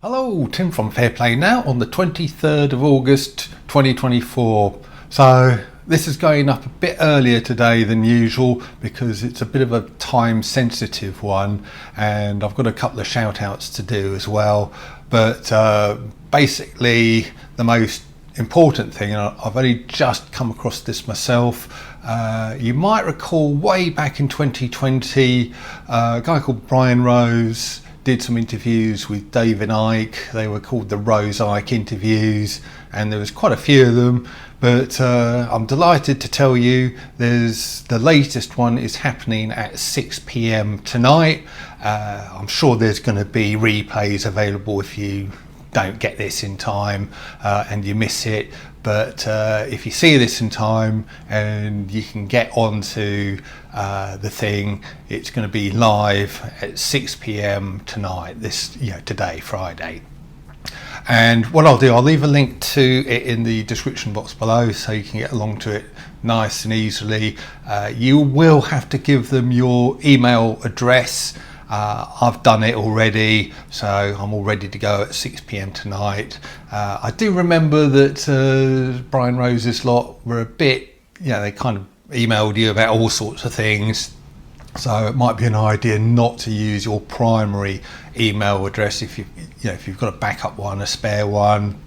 Hello, Tim from Fair Play Now on the 23rd of August 2024. So this is going up a bit earlier today than usual because it's a bit of a time sensitive one and I've got a couple of shout outs to do as well. But basically the most important thing, and I've only just come across this myself, you might recall way back in 2020 a guy called Brian Rose did some interviews with David Icke. They were called the Rose-Ike interviews and there was quite a few of them, but I'm delighted to tell you the latest one is happening at 6 p.m. tonight. I'm sure there's going to be replays available if you don't get this in time and you miss it, but if you see this in time and you can get onto the thing, it's going to be live at 6 p.m. tonight, today, Friday. And what I'll do, I'll leave a link to it in the description box below so you can get along to it nice and easily. You will have to give them your email address. I've done it already, so I'm all ready to go at 6 p.m. tonight. I do remember that Brian Rose's lot were a bit, they kind of emailed you about all sorts of things. So it might be an idea not to use your primary email address if you've got a backup one, a spare one.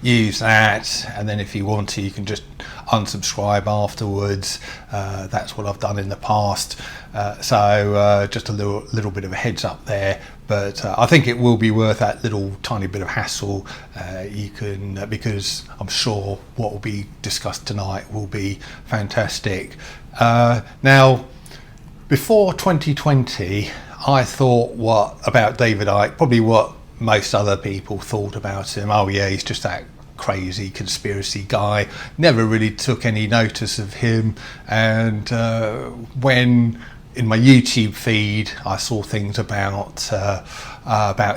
Use that, and then if you want to, you can just unsubscribe afterwards. That's what I've done in the past. So just a little bit of a heads up there. But I think it will be worth that little tiny bit of hassle. Because I'm sure what will be discussed tonight will be fantastic. Now, before 2020, I thought about David Icke, probably what most other people thought about him. Oh yeah, he's just that crazy conspiracy guy. Never really took any notice of him. And when in my YouTube feed I saw things about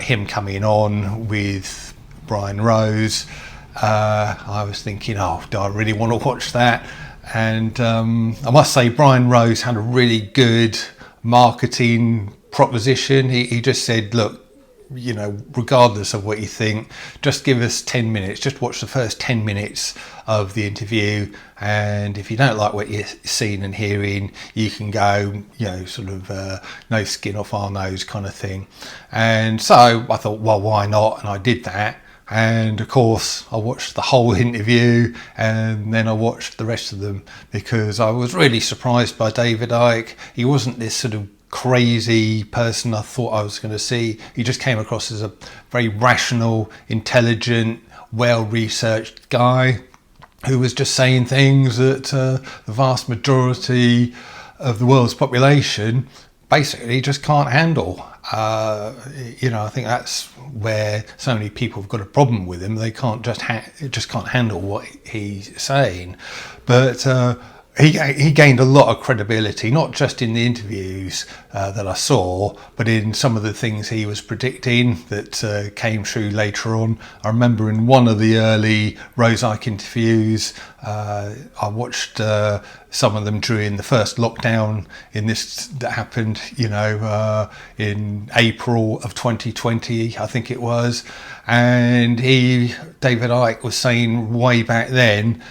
him coming on with Brian Rose, I was thinking, oh, do I really want to watch that? And I must say, Brian Rose had a really good marketing proposition. He just said, look, regardless of what you think, just give us 10 minutes, just watch the first 10 minutes of the interview, and if you don't like what you're seeing and hearing, you can go, no skin off our nose kind of thing. And so I thought, well, why not? And I did that. And of course I watched the whole interview and then I watched the rest of them because I was really surprised by David Icke. He wasn't this sort of crazy person I thought I was going to see. He just came across as a very rational, intelligent, well-researched guy who was just saying things that the vast majority of the world's population basically just can't handle. I think that's where so many people have got a problem with him. They can't just can't handle what he's saying. But he gained a lot of credibility, not just in the interviews that I saw, but in some of the things he was predicting that came true later on. I remember in one of the early Rose-Ike interviews, I watched some of them during the first lockdown that happened, in April of 2020, I think it was. And David Icke was saying way back then,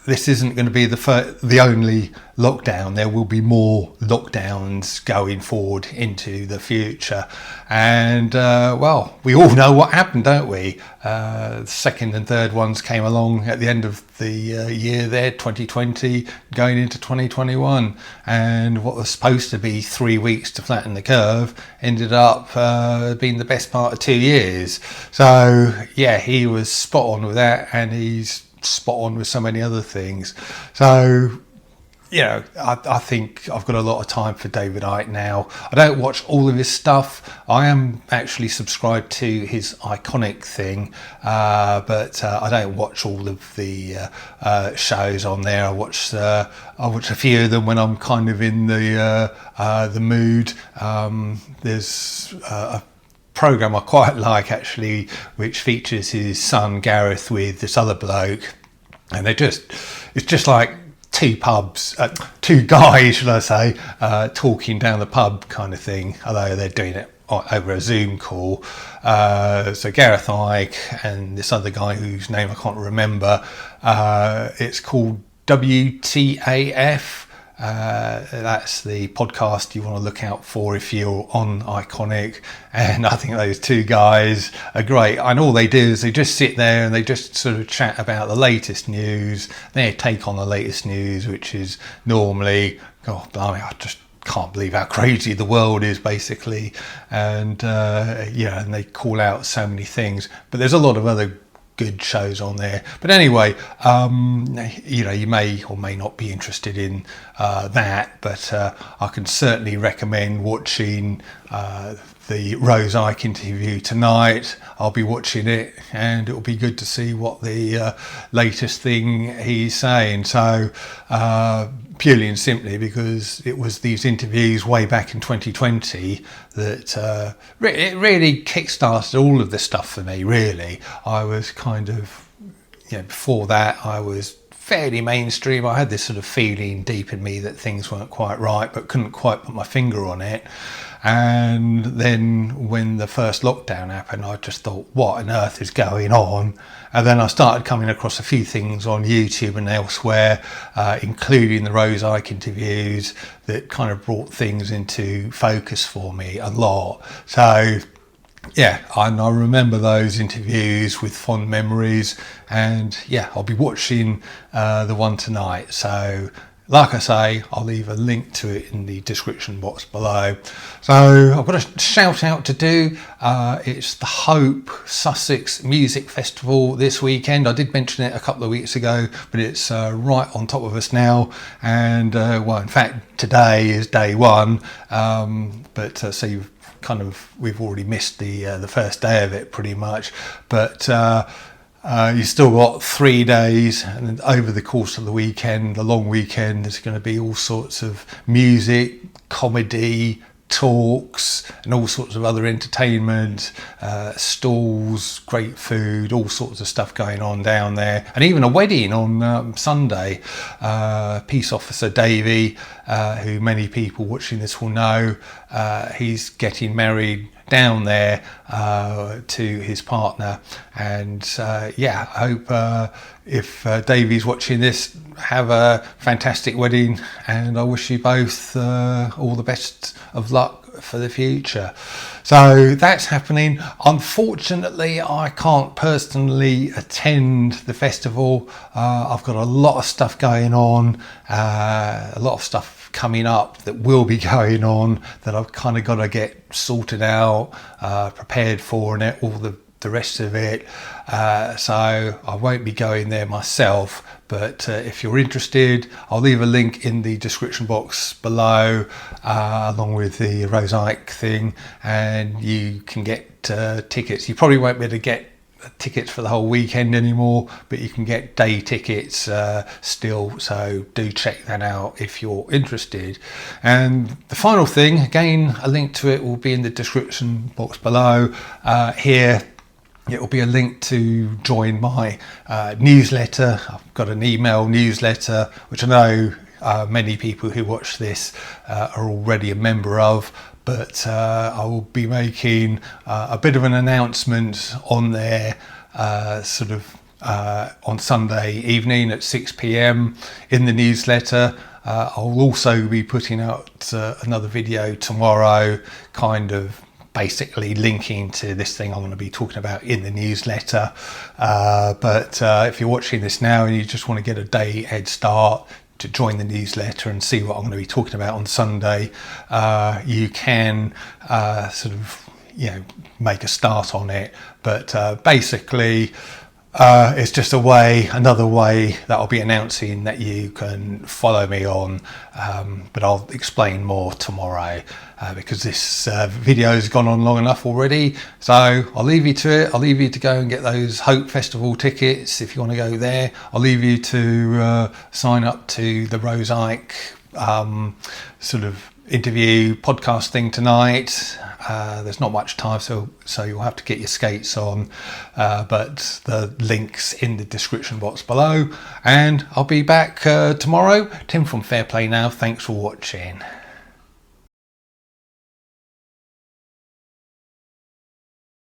this isn't going to be the only lockdown. There will be more lockdowns going forward into the future. And, we all know what happened, don't we? The second and third ones came along at the end of the year there, 2020, going into 2021. And what was supposed to be 3 weeks to flatten the curve ended up being the best part of 2 years. So, yeah, he was spot on with that, and he's spot on with so many other things. So I think I've got a lot of time for David Icke now. I don't watch all of his stuff. I am actually subscribed to his Iconic thing, but I don't watch all of the shows on there. I watch a few of them when I'm kind of in the mood. There's a program I quite like actually, which features his son Gareth with this other bloke, and it's just like two guys, should I say, talking down the pub kind of thing, although they're doing it over a Zoom call. So Gareth Icke and this other guy whose name I can't remember, it's called WTAF. That's the podcast you want to look out for if you're on Iconic, and I think those two guys are great. And all they do is they just sit there and they just sort of chat about the latest news, their take on the latest news, which is normally, oh blimey, I just can't believe how crazy the world is, basically. And and they call out so many things, but there's a lot of other good shows on there. But anyway, you may or may not be interested in that, but I can certainly recommend watching the Rose-Ike interview tonight. I'll be watching it, and it'll be good to see what the latest thing he's saying. So purely and simply because it was these interviews way back in 2020 that it really kick-started all of this stuff for me, really. I was kind of, before that I was fairly mainstream. I had this sort of feeling deep in me that things weren't quite right, but couldn't quite put my finger on it. And then when the first lockdown happened, I just thought, what on earth is going on? And then I started coming across a few things on YouTube and elsewhere, including the Rose-Ike interviews, that kind of brought things into focus for me a lot. So yeah, and I remember those interviews with fond memories, and yeah, I'll be watching the one tonight. So like I say, I'll leave a link to it in the description box below. So I've got a shout out to do. It's the Hope Sussex Music Festival this weekend. I did mention it a couple of weeks ago, but it's right on top of us now. And in fact, today is day one. So we've already missed the first day of it pretty much. But you've still got 3 days, and over the course of the weekend, the long weekend, there's going to be all sorts of music, comedy, talks, and all sorts of other entertainment, stalls, great food, all sorts of stuff going on down there, and even a wedding on Sunday. Peace Officer Davey, who many people watching this will know, he's getting married down there to his partner, and I hope if Davey's watching this, have a fantastic wedding, and I wish you both all the best of luck for the future. So that's happening. Unfortunately, I can't personally attend the festival. I've got a lot of stuff going on, a lot of stuff coming up that will be going on that I've kind of got to get sorted out, prepared for, and all the rest of it. So I won't be going there myself, but if you're interested, I'll leave a link in the description box below, along with the Rose-Ike thing, and you can get tickets. You probably won't be able to get tickets for the whole weekend anymore, but you can get day tickets still, so do check that out if you're interested. And the final thing, again, a link to it will be in the description box below. Here it will be a link to join my newsletter. I've got an email newsletter, which I know many people who watch this are already a member of, but I will be making a bit of an announcement on there on Sunday evening at 6 p.m. in the newsletter. I'll also be putting out another video tomorrow, kind of basically linking to this thing I'm going to be talking about in the newsletter. But if you're watching this now and you just want to get a day head start to join the newsletter and see what I'm going to be talking about on Sunday, you can make a start on it. But basically, it's just another way that I'll be announcing that you can follow me on, but I'll explain more tomorrow, because this video has gone on long enough already. So I'll leave you to it. I'll leave you to go and get those Hope Festival tickets if you want to go there. I'll leave you to sign up to the Rose-Ike interview podcast thing tonight. There's not much time, so you'll have to get your skates on, but the link's in the description box below, and I'll be back tomorrow. Tim from Fair Play Now, thanks for watching.